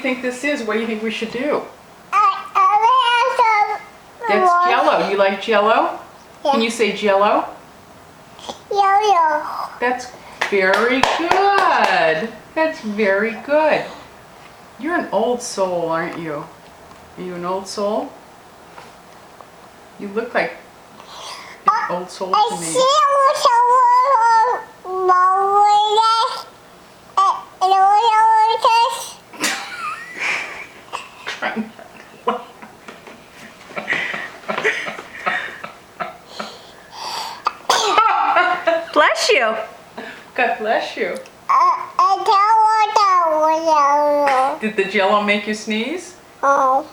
think this is? What do you think we should do? I That's Jello. You like Jello? Yeah. Can you say Jello? Yo-yo. That's very good. That's very good. You're an old soul, aren't you? Are you an old soul? You look like an old soul I to me. see Bless you. God bless you. Did the Jello make you sneeze? Oh.